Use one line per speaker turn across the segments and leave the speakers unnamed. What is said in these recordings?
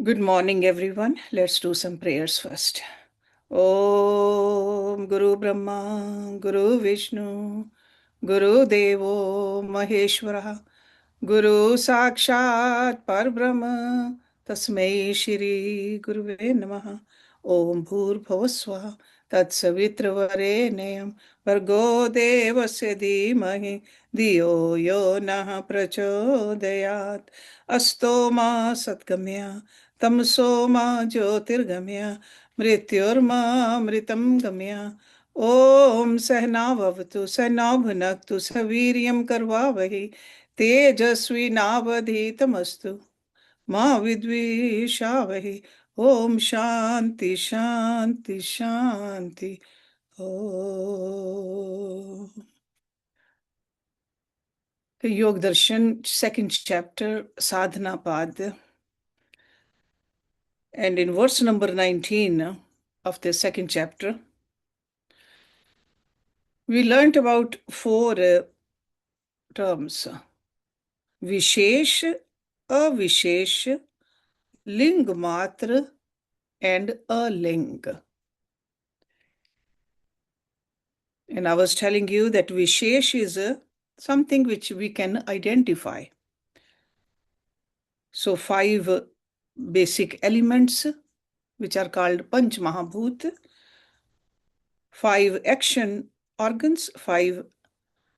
Good morning, everyone. Let's do some prayers first. Om Guru Brahma, Guru Vishnu, Guru Devo Maheshwara, Guru Sakshat Parbrahma, Tasmai Shri Guruve Namaha. Om Bhur Tatsavitravarenyam Vargo Devasya Dhimahi Dhiyo Yo Nah Prachodayat Asto Ma Satgamya Tamso Ma Jyotirgamya Mrityorma Mritam Gamya Om Sahna Vavatu Sahna Bhunaktu Saviryam Karvavahi Tejasvi Navadhitamastu Ma Vidvishavai. Om Shanti Shanti Shanti. Om. The Yog Darshan, second chapter, Sadhna Pad. And in verse number 19 of the second chapter, we learnt about four terms: Vishesh, Avishesh, Ling Matra, and Aling. And I was telling you that Vishesh is something which we can identify. So 5 basic elements which are called Panch Mahabhut, 5 action organs, 5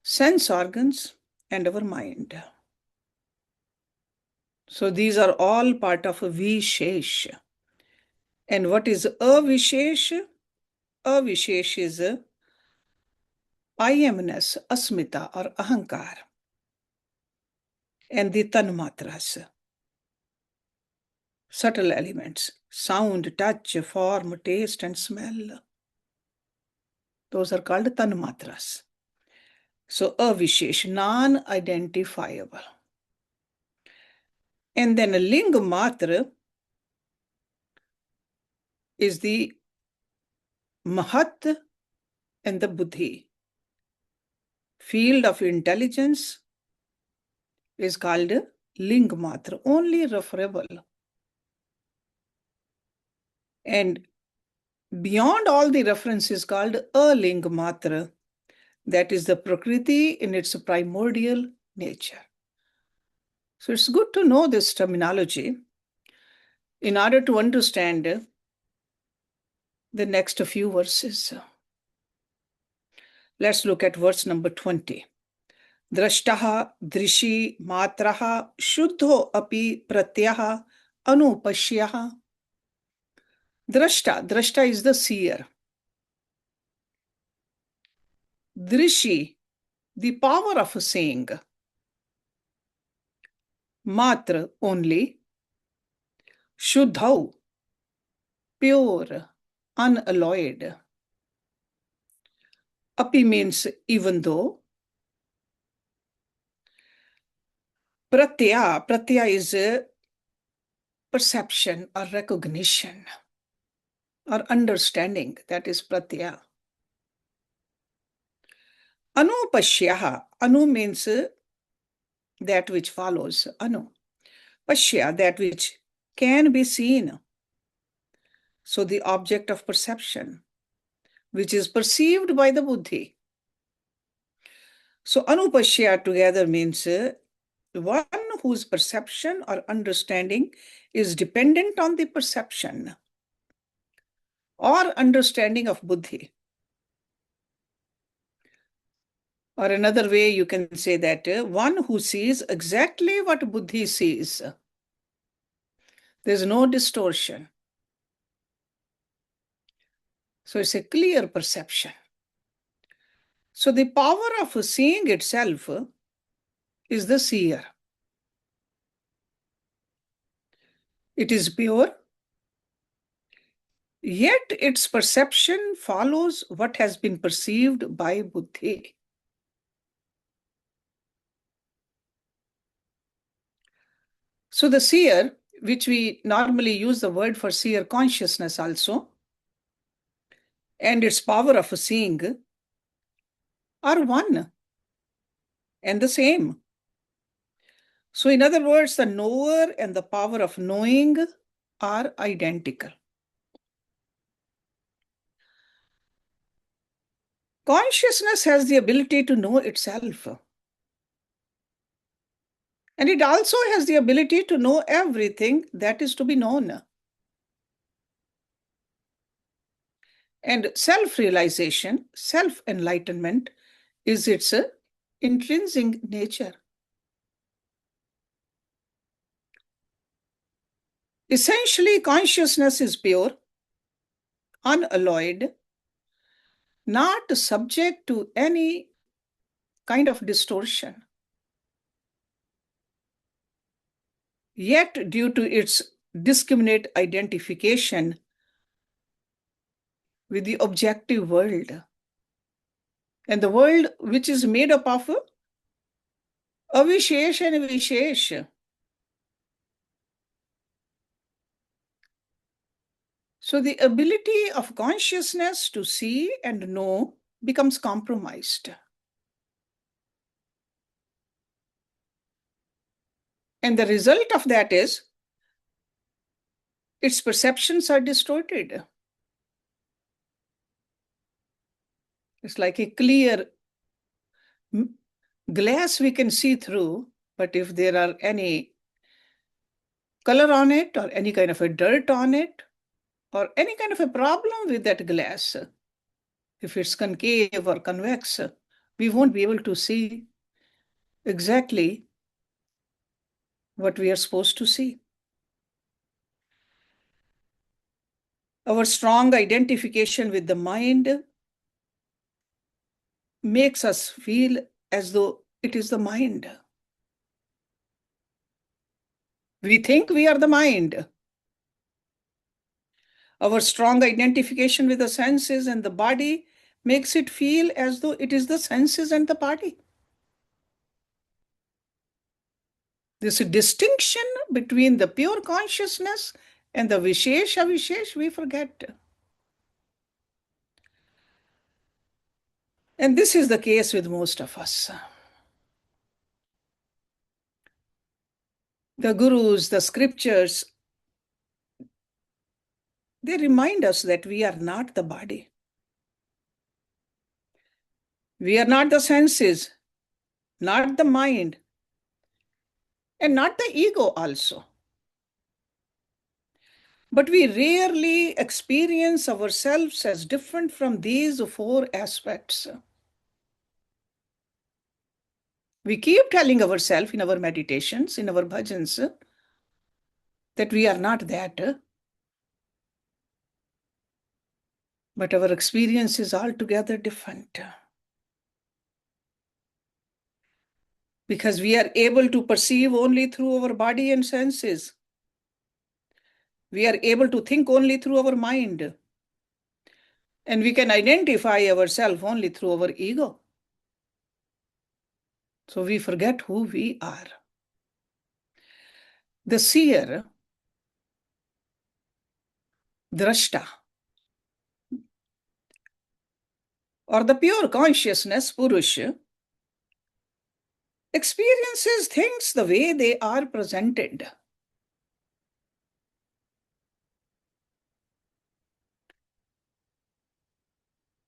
sense organs, and our mind. So these are all part of a Vishesh. And what is Avishesh? Avishesh is I amness, Asmita or Ahankar, and the Tanmatras, subtle elements, sound, touch, form, taste, and smell. Those are called Tanmatras. So Avishesh, non-identifiable. And then a Ling Matra is the Mahat and the Buddhi. Field of intelligence is called Ling Matra, only referable. And beyond all the references called Aling Matra, that is the Prakriti in its primordial nature. So it's good to know this terminology in order to understand the next few verses. Let's look at verse number 20. Drashtaha drishi matraha shuddho api pratyaha anupashyaha. Drashta is the seer. Drishi, the power of seeing. Matra, only. Shuddhau, pure, unalloyed. Api means even though. Pratya is perception or recognition or understanding. That is pratya. Anupashyaha. Anu means that which follows. Anu. Pashya, that which can be seen. So the object of perception, which is perceived by the buddhi. So anupashya together means one whose perception or understanding is dependent on the perception or understanding of buddhi. Or another way you can say that one who sees exactly what buddhi sees. There's no distortion. So it's a clear perception. So the power of seeing itself is the seer. It is pure, yet its perception follows what has been perceived by buddhi. So the seer, which we normally use the word for seer consciousness also, and its power of seeing are one and the same. So in other words, the knower and the power of knowing are identical. Consciousness has the ability to know itself. And it also has the ability to know everything that is to be known. And self-realization, self-enlightenment is its intrinsic nature. Essentially, consciousness is pure, unalloyed, not subject to any kind of distortion. Yet, due to its discriminate identification with the objective world, and the world which is made up of avishesh and vishesh. So the ability of consciousness to see and know becomes compromised. And the result of that is its perceptions are distorted. It's like a clear glass we can see through, but if there are any color on it or any kind of a dirt on it or any kind of a problem with that glass, if it's concave or convex, we won't be able to see exactly what we are supposed to see. Our strong identification with the mind makes us feel as though it is the mind. We think we are the mind. Our strong identification with the senses and the body makes it feel as though it is the senses and the body. This distinction between the pure consciousness and the vishesh avishesh, we forget. And this is the case with most of us. The gurus, the scriptures, they remind us that we are not the body. We are not the senses, not the mind, and not the ego also. But we rarely experience ourselves as different from these four aspects. We keep telling ourselves in our meditations, in our bhajans, that we are not that. But our experience is altogether different. Because we are able to perceive only through our body and senses. We are able to think only through our mind. And we can identify ourselves only through our ego. So we forget who we are. The seer, drashta, or the pure consciousness, Purusha, experiences things the way they are presented.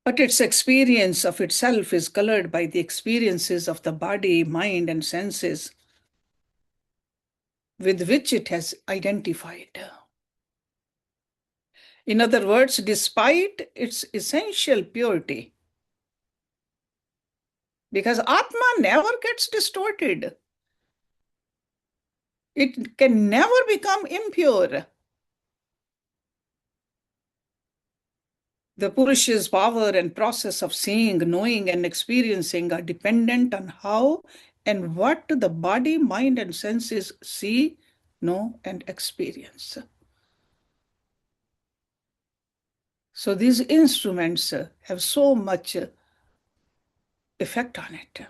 But its experience of itself is colored by the experiences of the body, mind, and senses with which it has identified. In other words, despite its essential purity, because Atma never gets distorted, it can never become impure. The Purusha's power and process of seeing, knowing, and experiencing are dependent on how and what the body, mind, and senses see, know, and experience. So these instruments have so much effect on it.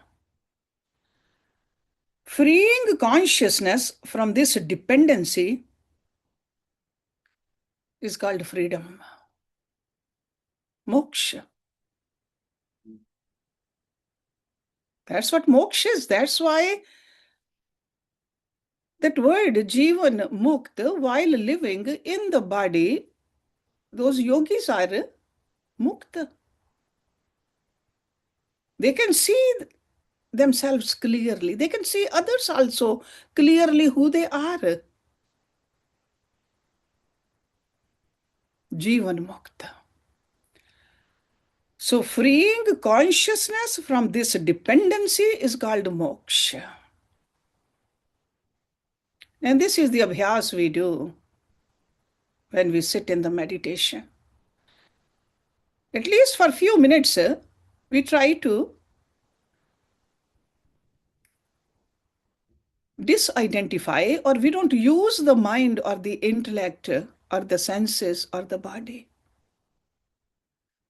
Freeing consciousness from this dependency is called freedom. Moksha. That's what moksha is. That's why That word Jivan Mukt, while living in the body, those yogis are Mukt. They can see themselves clearly. They can see others also clearly who they are. Jivan Mukta. So freeing consciousness from this dependency is called moksha. And this is the abhyas we do when we sit in the meditation. At least for a few minutes, we try to disidentify, or we don't use the mind or the intellect or the senses or the body.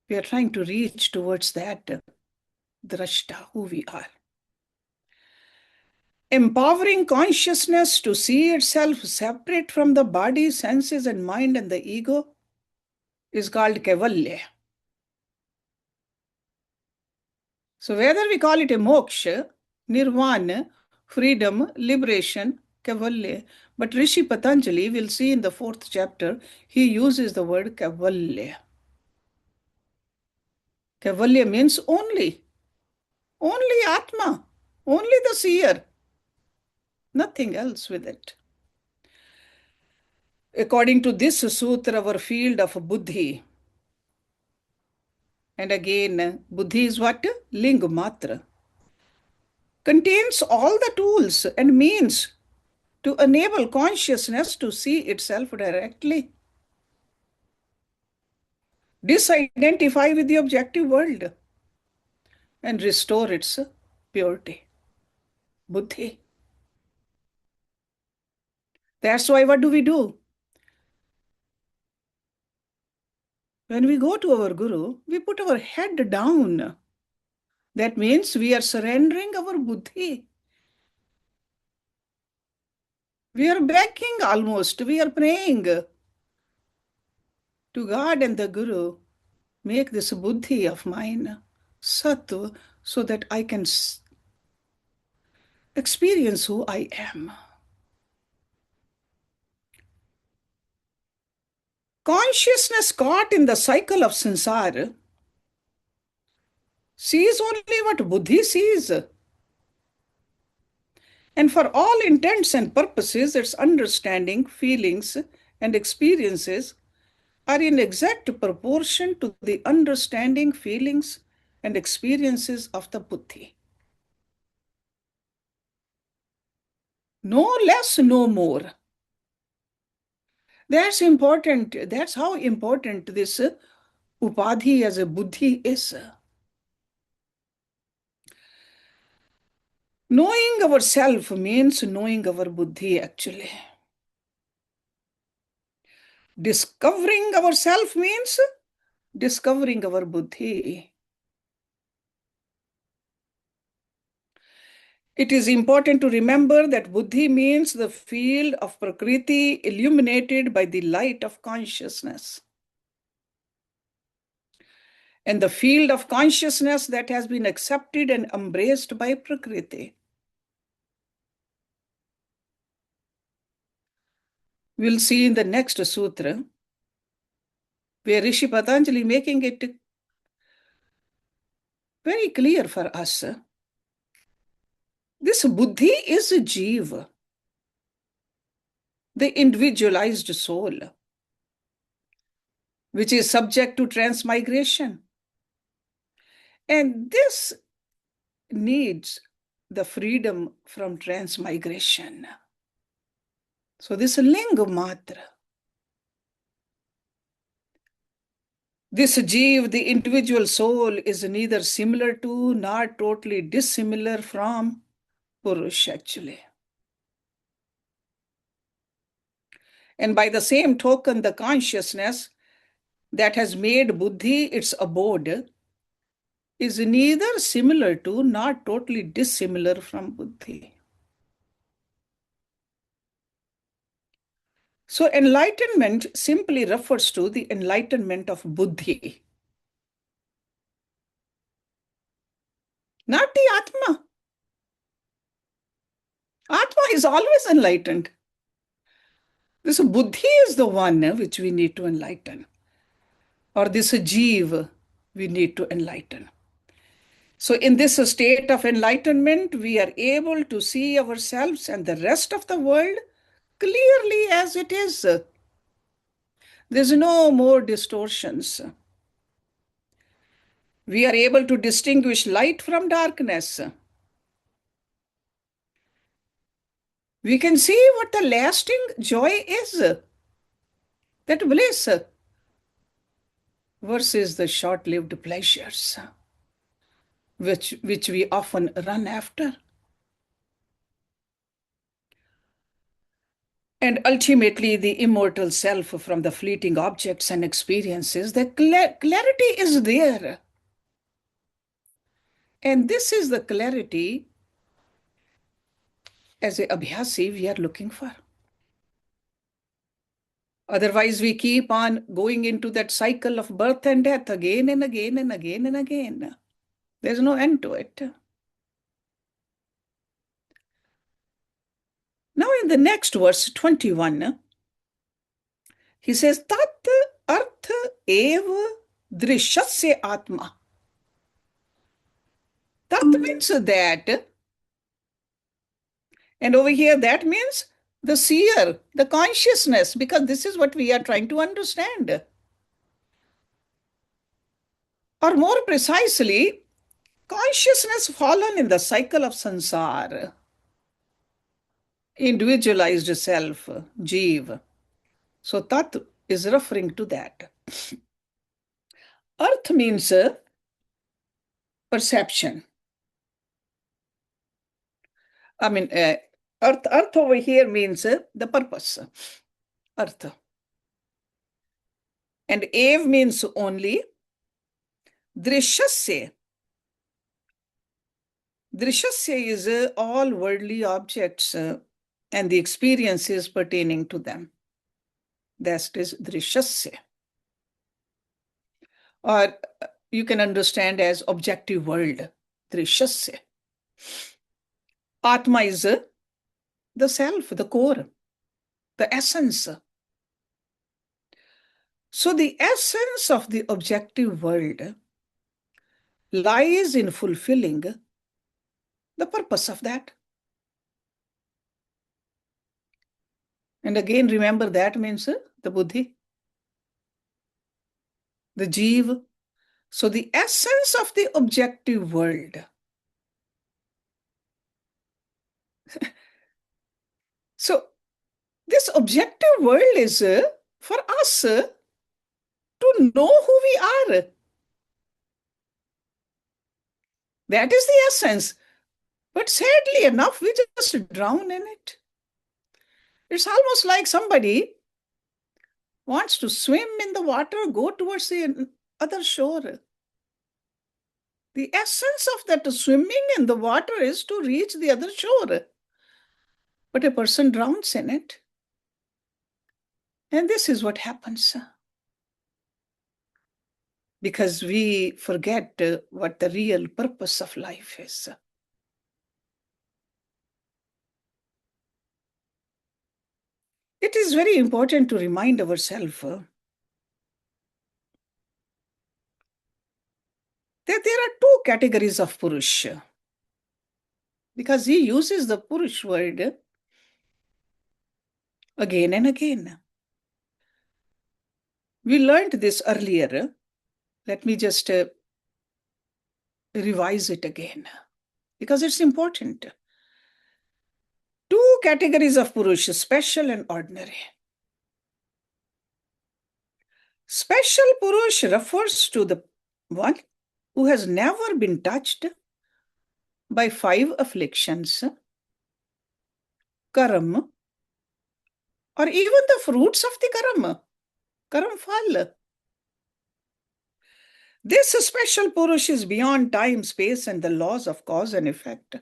We are trying to reach towards that drashta, who we are. Empowering consciousness to see itself separate from the body, senses, and mind and the ego is called Kaivalya. So whether we call it a moksha, nirvana, freedom, liberation, Kaivalya, but Rishi Patanjali, we'll see in the 4th chapter, he uses the word Kaivalya. Kaivalya means only Atma, only the seer, nothing else with it. According to this sutra, our field of buddhi, and again, buddhi is what? Ling matra, contains all the tools and means to enable consciousness to see itself directly, disidentify with the objective world, and restore its purity. Buddhi. That's why what do we do? When we go to our Guru, we put our head down. That means we are surrendering our buddhi. We are begging almost, we are praying to God and the Guru, make this buddhi of mine sattva so that I can experience who I am. Consciousness caught in the cycle of samsara sees only what buddhi sees. And for all intents and purposes, its understanding, feelings, and experiences are in exact proportion to the understanding, feelings, and experiences of the buddhi. No less, no more. That's important. That's how important this upadhi as a buddhi is. Knowing ourself means knowing our buddhi actually. Discovering ourself means discovering our buddhi. It is important to remember that buddhi means the field of prakriti illuminated by the light of consciousness. And the field of consciousness that has been accepted and embraced by prakriti. We'll see in the next sutra, where Rishi Patanjali making it very clear for us. This buddhi is a jiva, the individualized soul, which is subject to transmigration. And this needs the freedom from transmigration. So this linga matra, this jiv, the individual soul, is neither similar to nor totally dissimilar from Purush actually. And by the same token, the consciousness that has made buddhi its abode is neither similar to nor totally dissimilar from buddhi. So enlightenment simply refers to the enlightenment of buddhi, not the atma. Atma is always enlightened. This buddhi is the one which we need to enlighten, or this jeev we need to enlighten. So, in this state of enlightenment, we are able to see ourselves and the rest of the world clearly as it is. There's no more distortions. We are able to distinguish light from darkness. We can see what the lasting joy is, that bliss, versus the short-lived pleasures which we often run after. And ultimately, the immortal self from the fleeting objects and experiences, the clarity is there. And this is the clarity, as a abhyasi, we are looking for. Otherwise, we keep on going into that cycle of birth and death again and again and again and again. There's no end to it. Now, in the next verse, 21, he says, Tat arth eva drishyasya atma. Tat means that, and over here, that means the seer, the consciousness, because this is what we are trying to understand. Or more precisely, consciousness fallen in the cycle of sansar, individualized self, jeev. So tat is referring to that. Earth means perception. I mean, earth over here means the purpose, earth. And ev means only. Drishyasya. Drishyasya is all worldly objects and the experiences pertaining to them. That is drishyasya. Or you can understand as objective world, drishyasya. Atma is the self, the core, the essence. So the essence of the objective world lies in fulfilling the purpose of that. And again, remember that means the buddhi, the jeev. So the essence of the objective world. So this objective world is for us to know who we are. That is the essence. But sadly enough, we just drown in it. It's almost like somebody wants to swim in the water, go towards the other shore. The essence of that swimming in the water is to reach the other shore. But a person drowns in it. And this is what happens. Because we forget what the real purpose of life is. It is very important to remind ourselves that there are two categories of Purush. Because he uses the Purush word again and again. We learned this earlier. Let me just revise it again, because it's important. Two categories of Purush, special and ordinary. Special Purush refers to the one who has never been touched by 5 afflictions, karam, or even the fruits of the karam phal. This special Purush is beyond time, space, and the laws of cause and effect.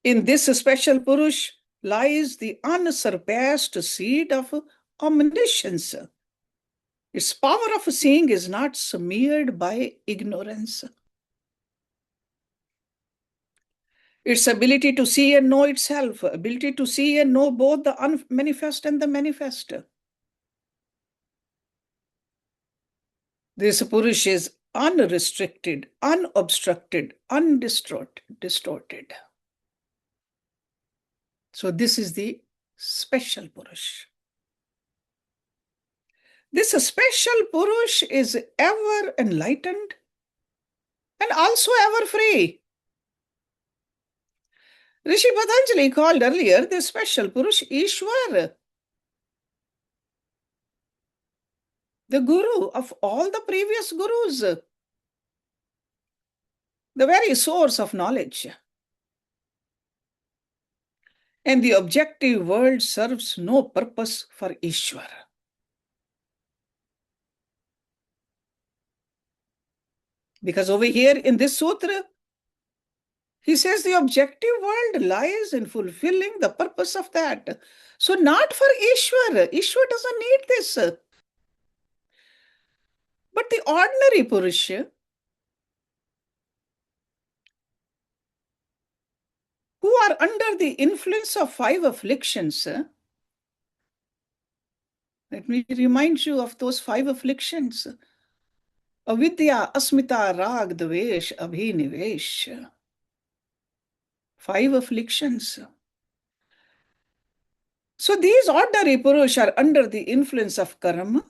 In this special Purush lies the unsurpassed seed of omniscience. Its power of seeing is not smeared by ignorance. Its ability to see and know itself, ability to see and know both the unmanifest and the manifest. This Purush is unrestricted, unobstructed, undistorted. So this is the special Purush. This special Purush is ever enlightened and also ever free. Rishi Patanjali called earlier the special Purush Ishwar, the guru of all the previous gurus, the very source of knowledge. And the objective world serves no purpose for Ishwar. Because over here in this sutra, he says the objective world lies in fulfilling the purpose of that. So not for Ishwar. Ishwar doesn't need this. But the ordinary Purusha, who are under the influence of 5 afflictions, let me remind you of those 5 afflictions. Avidya, Asmita, Rag, Dvesh, Abhinivesh. 5 afflictions. So these ordinary Purush are under the influence of karma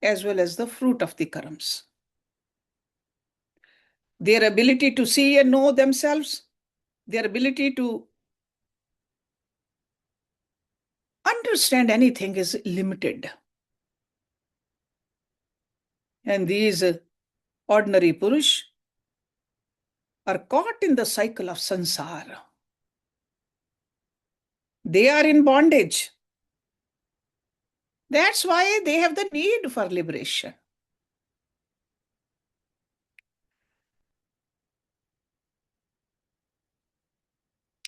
as well as the fruit of the karams. Their ability to see and know themselves, their ability to understand anything is limited. And these ordinary Purush are caught in the cycle of sansara. They are in bondage. That's why they have the need for liberation.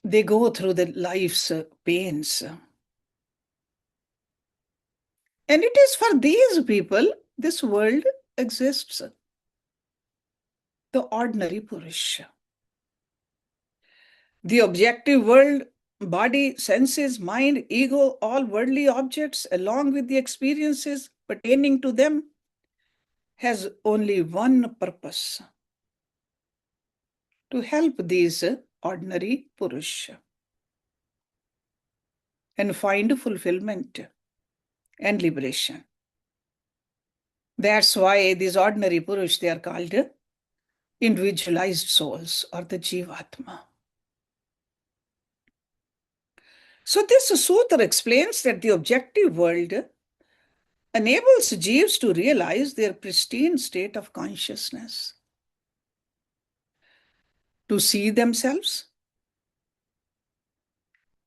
They go through the life's pains. And it is for these people this world exists. The ordinary Purush. The objective world, body, senses, mind, ego, all worldly objects, along with the experiences pertaining to them, has only one purpose: to help these ordinary Purush and find fulfillment and liberation. That's why these ordinary Purush, they are called individualized souls or the Jivatma. So this sutra explains that the objective world enables Jeeves to realize their pristine state of consciousness, to see themselves,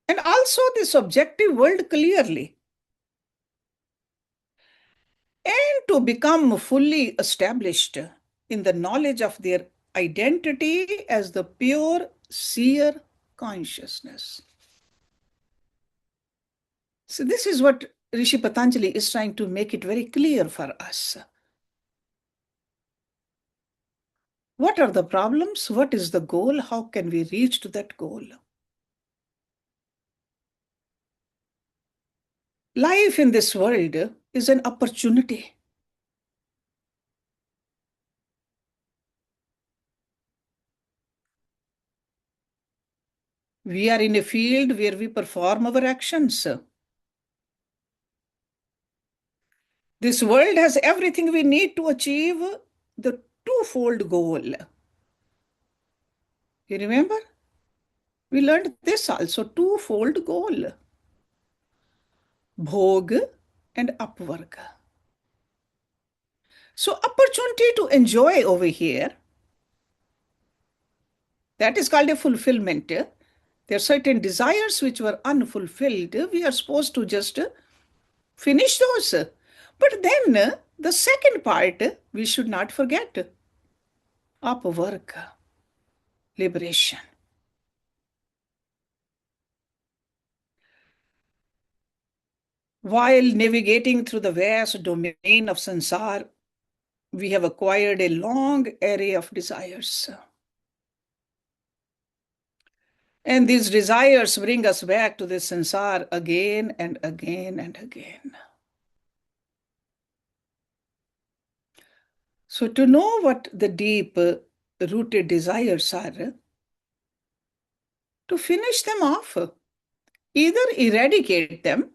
and also this objective world clearly, and to become fully established in the knowledge of their identity as the pure seer consciousness. So this is what Rishi Patanjali is trying to make it very clear for us. What are the problems? What is the goal? How can we reach to that goal? Life in this world is an opportunity. We are in a field where we perform our actions. This world has everything we need to achieve the twofold goal. You remember? We learned this also, twofold goal. Bhog and apvarga. So opportunity to enjoy over here, that is called a fulfillment. There are certain desires which were unfulfilled. We are supposed to just finish those. But then the second part, we should not forget. Apvarga, liberation. While navigating through the vast domain of sansar, we have acquired a long array of desires. And these desires bring us back to this sansar again and again and again. So, to know what the deep rooted desires are, to finish them off, either eradicate them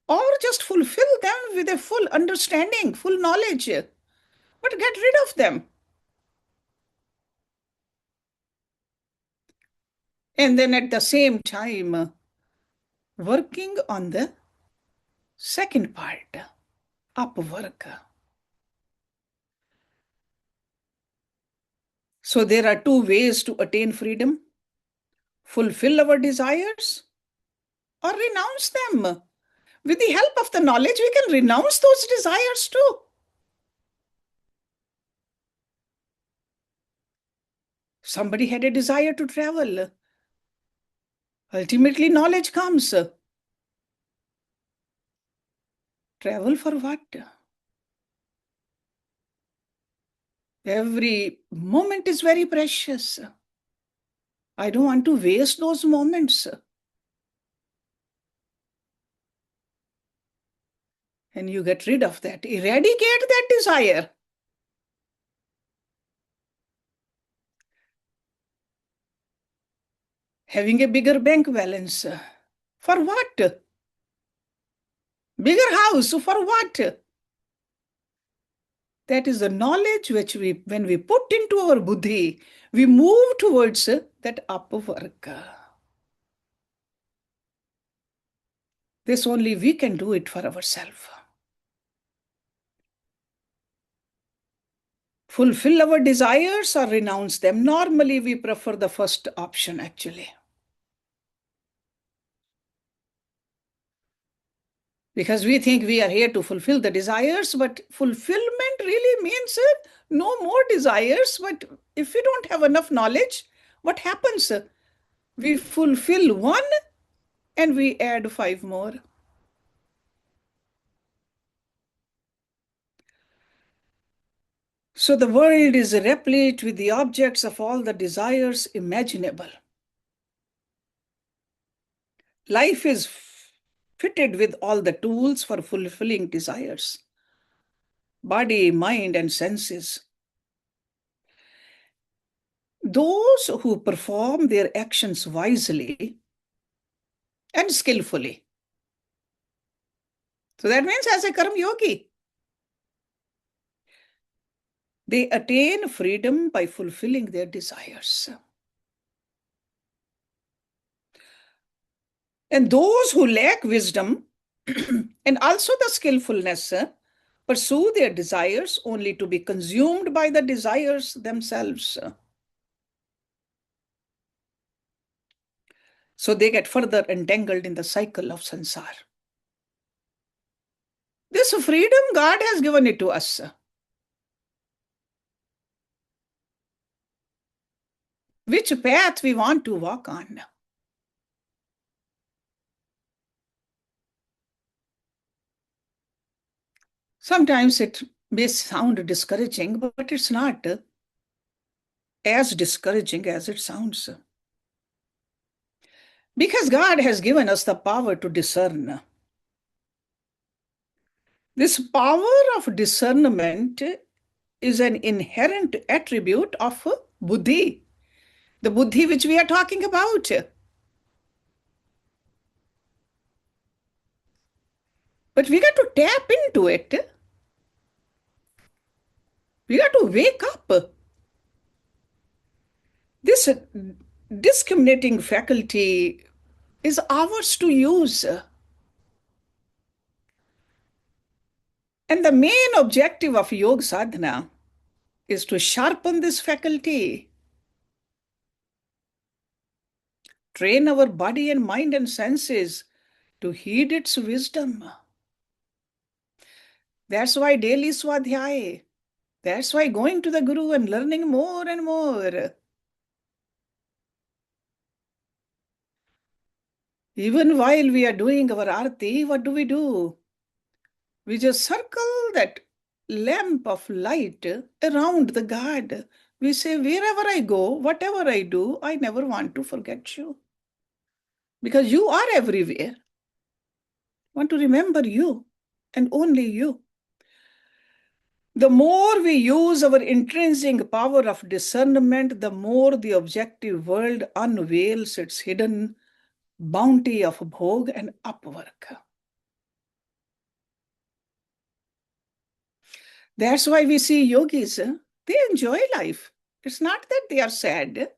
or just fulfill them with a full understanding, full knowledge, but get rid of them. And then at the same time, working on the second part, upwork. So there are two ways to attain freedom: fulfill our desires or renounce them. With the help of the knowledge, we can renounce those desires too. Somebody had a desire to travel. Ultimately, knowledge comes. Travel for what? Every moment is very precious. I don't want to waste those moments. And you get rid of that. Eradicate that desire. Having a bigger bank balance. For what? Bigger house. For what? That is the knowledge which when we put into our buddhi, we move towards that upwork. This only we can do it for ourselves. Fulfill our desires or renounce them. Normally, we prefer the first option, actually. Because we think we are here to fulfill the desires, but fulfillment really means no more desires. But if we don't have enough knowledge, what happens? We fulfill one and we add five more. So the world is replete with the objects of all the desires imaginable. Life is fitted with all the tools for fulfilling desires: body, mind, and senses. Those who perform their actions wisely and skillfully. So that means as a karma yogi, they attain freedom by fulfilling their desires. And those who lack wisdom and also the skillfulness pursue their desires only to be consumed by the desires themselves. So they get further entangled in the cycle of sansar. This freedom, God has given it to us. Which path we want to walk on. Sometimes it may sound discouraging, but it's not as discouraging as it sounds. Because God has given us the power to discern. This power of discernment is an inherent attribute of buddhi, the buddhi which we are talking about. But we got to tap into it. We got to wake up. This discriminating faculty is ours to use. And the main objective of yoga sadhana is to sharpen this faculty, train our body and mind and senses to heed its wisdom. That's why daily swadhyaya. That's why going to the Guru and learning more and more. Even while we are doing our arati, what do? We just circle that lamp of light around the God. We say, wherever I go, whatever I do, I never want to forget you. Because you are everywhere. I want to remember you and only you. The more we use our intrinsic power of discernment, the more the objective world unveils its hidden bounty of bhog and upwork. That's why we see yogis, they enjoy life. It's not that they are sad,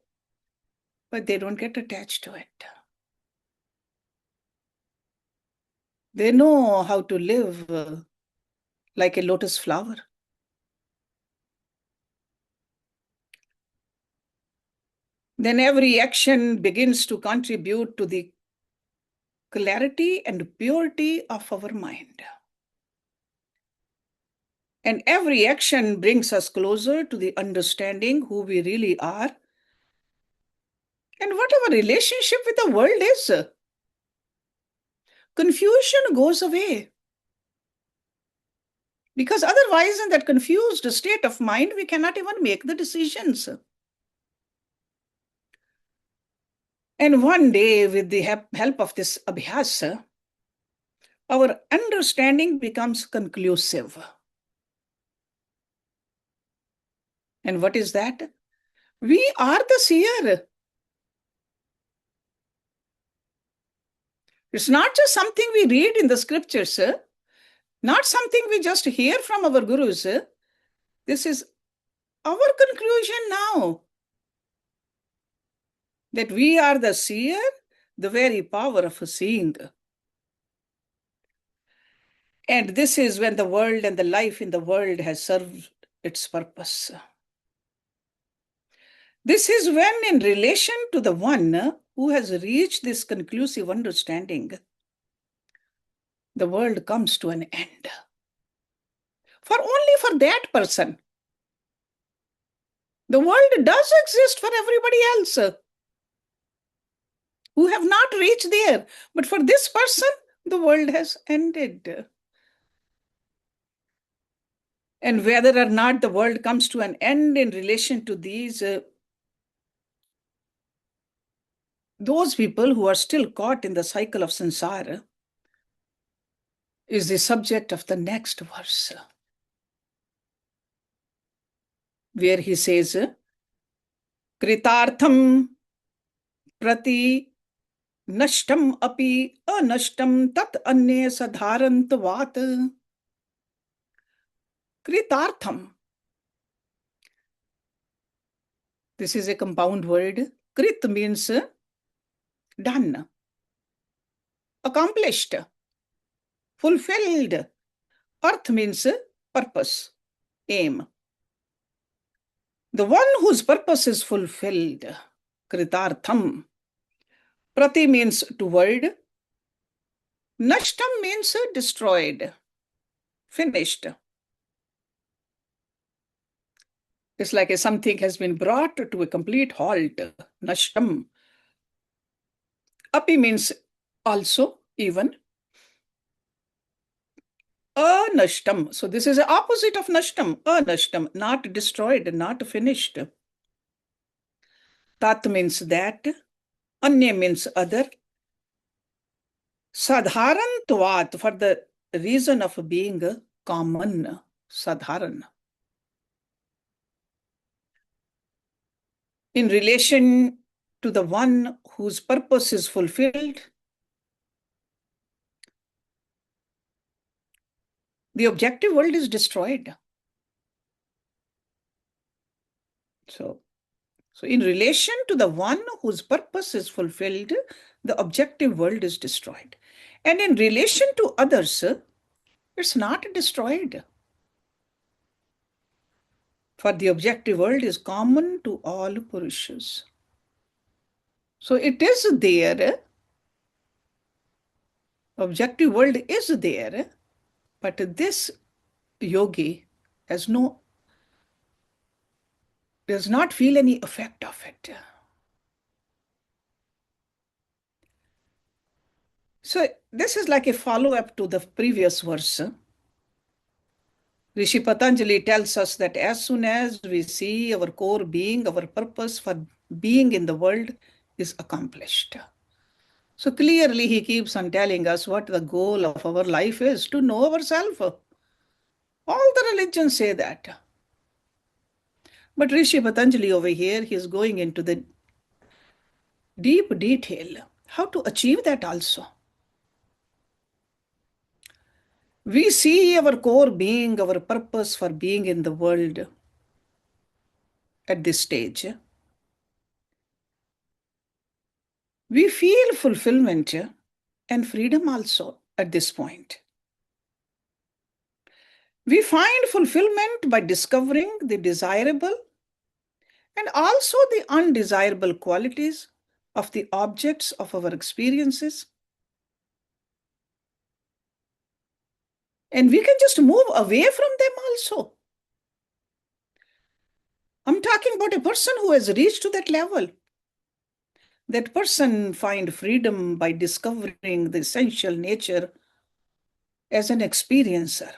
but they don't get attached to it. They know how to live like a lotus flower. Then every action begins to contribute to the clarity and purity of our mind. And every action brings us closer to the understanding who we really are and what our relationship with the world is. Confusion goes away. Because otherwise, in that confused state of mind, we cannot even make the decisions. And one day, with the help of this abhyasa, our understanding becomes conclusive. And what is that? We are the seer. It's not just something we read in the scriptures, not something we just hear from our gurus. This is our conclusion now. That we are the seer, the very power of seeing. And this is when the world and the life in the world has served its purpose. This is when, in relation to the one who has reached this conclusive understanding, the world comes to an end. For only for that person. The world does exist for everybody else who have not reached there. But for this person, the world has ended. And whether or not the world comes to an end in relation to these, those people who are still caught in the cycle of samsara, is the subject of the next verse, where he says, Kritartham prati nashtam api anashtam tat anye sadharantvat. Kritartham. This is a compound word. Krit means done, accomplished, fulfilled. Arth means purpose, aim. The one whose purpose is fulfilled, Kritartham. Prati means toward. Nashtam means destroyed, finished. It's like something has been brought to a complete halt. Nashtam. Api means also, even. Anashtam. So this is the opposite of nashtam. Anashtam, not destroyed, not finished. Tat means that. Anya means other. Sadharantvat, for the reason of being common. Sadharan. In relation to the one whose purpose is fulfilled, the objective world is destroyed. So in relation to the one whose purpose is fulfilled, the objective world is destroyed. And in relation to others, it's not destroyed. For the objective world is common to all Purushas. So it is there. Objective world is there, but this yogi does not feel any effect of it. So this is like a follow-up to the previous verse. Rishi Patanjali tells us that as soon as we see our core being, our purpose for being in the world is accomplished. So clearly, he keeps on telling us what the goal of our life is, to know ourselves. All the religions say that. But Rishi Patanjali over here, he is going into the deep detail how to achieve that also. We see our core being, our purpose for being in the world at this stage. We feel fulfillment and freedom also at this point. We find fulfillment by discovering the desirable and also the undesirable qualities of the objects of our experiences. And we can just move away from them also. I'm talking about a person who has reached to that level. That person finds freedom by discovering the essential nature as an experiencer.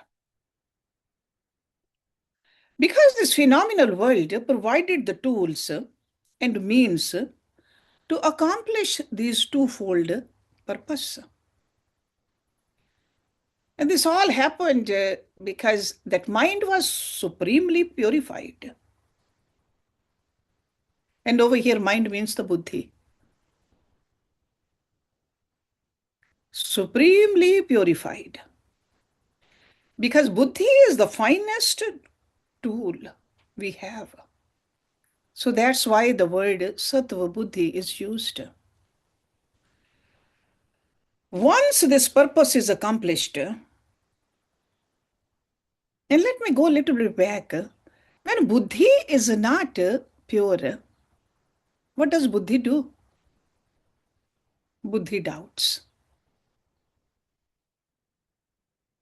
Because this phenomenal world provided the tools and means to accomplish these twofold purpose. And this all happened because that mind was supremely purified. And over here, mind means the buddhi. Supremely purified. Because buddhi is the finest tool we have. So that's why the word sattva buddhi is used. Once this purpose is accomplished, and let me go a little bit back, when buddhi is not pure, what does buddhi do? Buddhi doubts.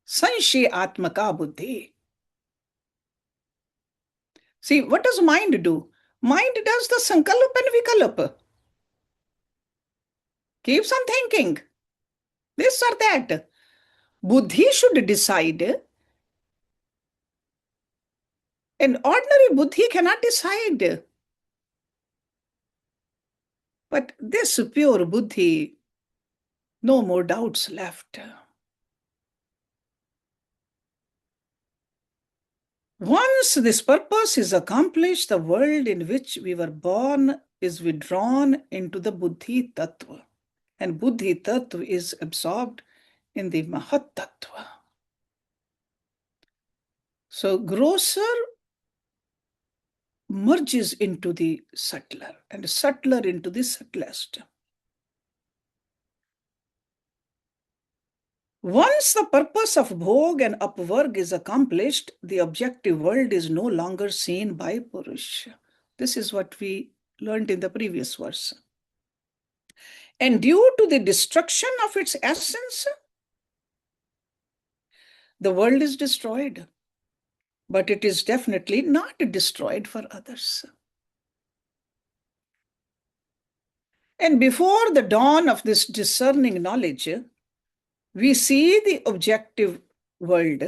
Sanshayatmaka buddhi. See, what does mind do? Mind does the sankalp and vikalp. Keeps on thinking this or that. Buddhi should decide. An ordinary buddhi cannot decide. But this pure buddhi, no more doubts left. Once this purpose is accomplished, the world in which we were born is withdrawn into the buddhi tattva. And buddhi tattva is absorbed in the mahat tattva. So grosser merges into the subtler and subtler into the subtlest. Once the purpose of bhog and upvarg is accomplished, the objective world is no longer seen by Purush. This is what we learned in the previous verse. And due to the destruction of its essence, the world is destroyed. But it is definitely not destroyed for others. And before the dawn of this discerning knowledge, we see the objective world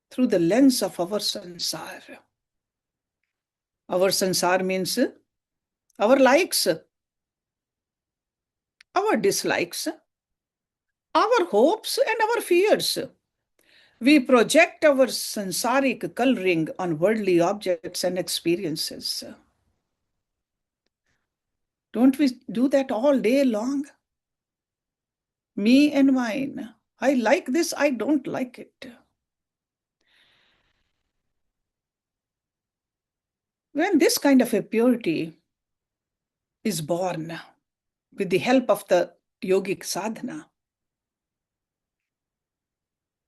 through the lens of our sansar. Our sansar means our likes, our dislikes, our hopes, and our fears. We project our sansaric coloring on worldly objects and experiences. Don't we do that all day long? Me and mine. I like this, I don't like it. When this kind of a purity is born with the help of the yogic sadhana,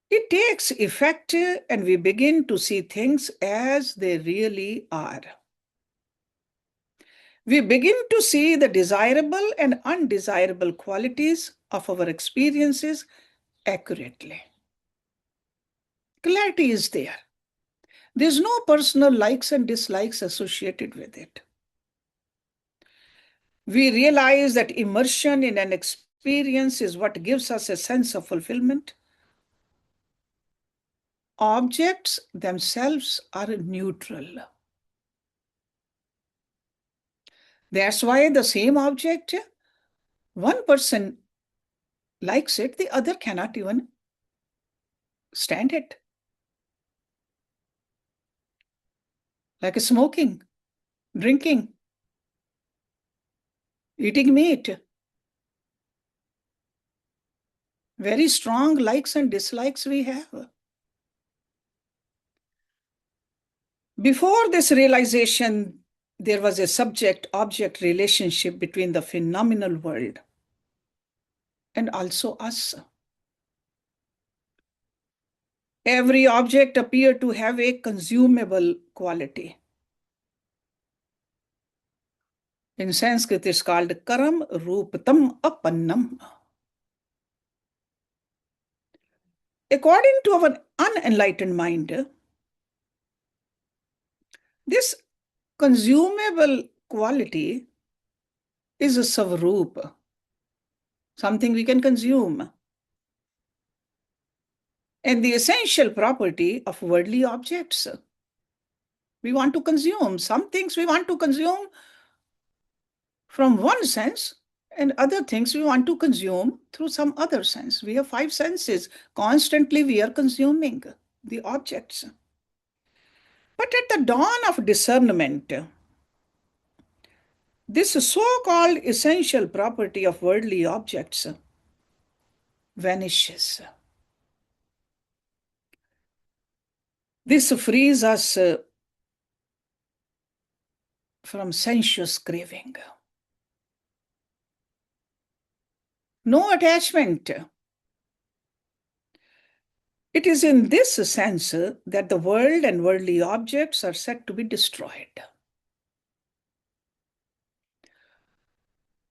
it takes effect and we begin to see things as they really are. We begin to see the desirable and undesirable qualities of our experiences accurately. Clarity is there. There's no personal likes and dislikes associated with it. We realize that immersion in an experience is what gives us a sense of fulfillment. objects themselves are neutral. That's why the same object, one person likes it, the other cannot even stand it. Like smoking, drinking, eating meat. Very strong likes and dislikes we have. Before this realization, there was a subject-object relationship between the phenomenal world and also us. Every object appeared to have a consumable quality. In Sanskrit, it's called karam rupatam apannam. According to our unenlightened mind, this consumable quality is a savrup, something we can consume. And the essential property of worldly objects. We want to consume. Some things we want to consume from one sense, and other things we want to consume through some other sense. We have five senses. Constantly we are consuming the objects. But at the dawn of discernment, this so-called essential property of worldly objects vanishes. This frees us from sensuous craving. No attachment. It is in this sense that the world and worldly objects are said to be destroyed.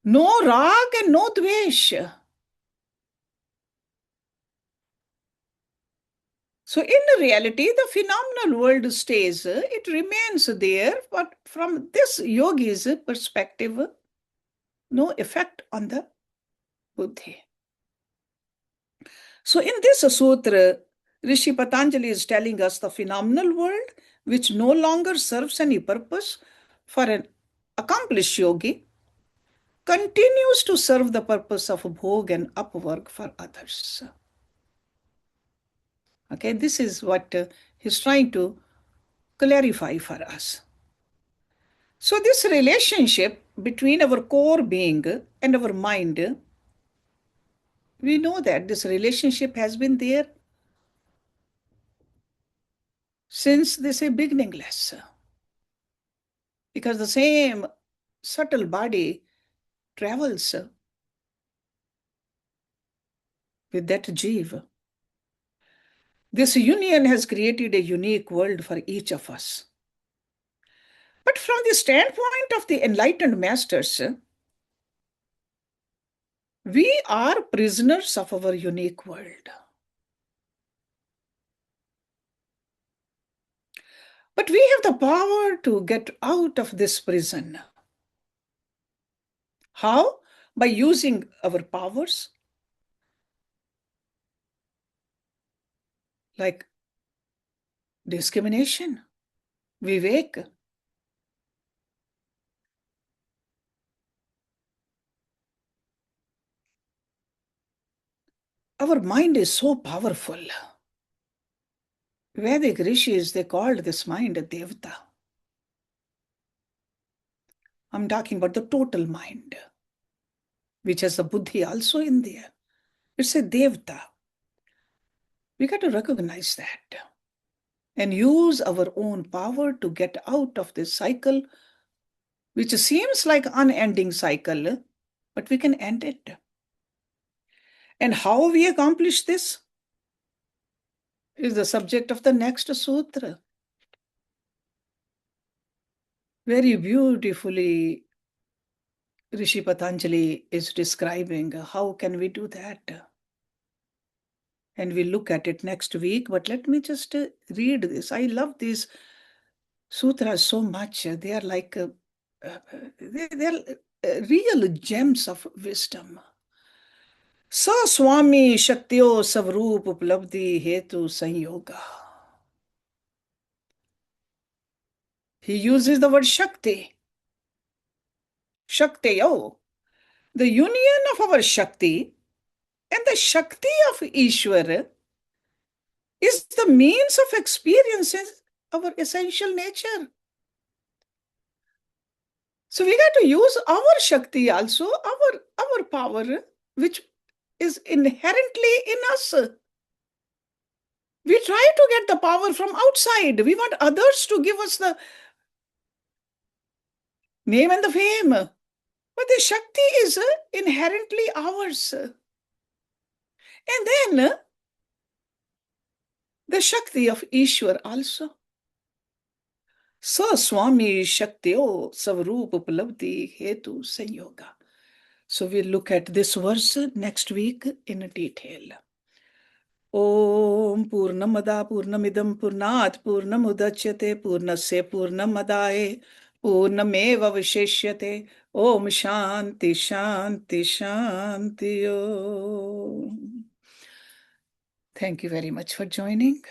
No rag and no dvesh. So in reality, the phenomenal world stays, it remains there, but from this yogi's perspective, no effect on the buddhi. So in this sutra, Rishi Patanjali is telling us the phenomenal world, which no longer serves any purpose for an accomplished yogi, continues to serve the purpose of bhog and upwork for others. Okay, this is what he's trying to clarify for us. So this relationship between our core being and our mind, we know that this relationship has been there since they say beginningless. Because the same subtle body travels with that jiva. This union has created a unique world for each of us. But from the standpoint of the enlightened masters, we are prisoners of our unique world. But we have the power to get out of this prison. How? By using our powers, like discrimination, vivek. Our mind is so powerful. Vedic rishis, they called this mind a devata. I'm talking about the total mind, which has the buddhi also in there. It's a devata. We got to recognize that and use our own power to get out of this cycle, which seems like unending cycle, but we can end it. And how we accomplish this is the subject of the next sutra. Very beautifully, Rishi Patanjali is describing how can we do that. And we'll look at it next week, but let me just read this. I love these sutras so much. They are like, they're real gems of wisdom. Sa Swami Shaktyo Savrup Uplavdi Hetu Sanyoga. He uses the word Shakti. Shaktiyo. The union of our Shakti and the Shakti of Ishwar is the means of experiencing our essential nature. So we got to use our Shakti also, our power, which is inherently in us. We try to get the power from outside. We want others to give us the name and the fame. But the Shakti is inherently ours. And then the Shakti of Ishwar also. So Swami Shaktio Savrup Upalabdhi Hetu Sanyoga. So we'll look at this verse next week in detail. Om Purnamada Purnamidam Purnat Purnamudachyate Purnasya Purnamadaye Purnameva Vishishyate Om Shanti Shanti Shanti Om. Thank you very much for joining.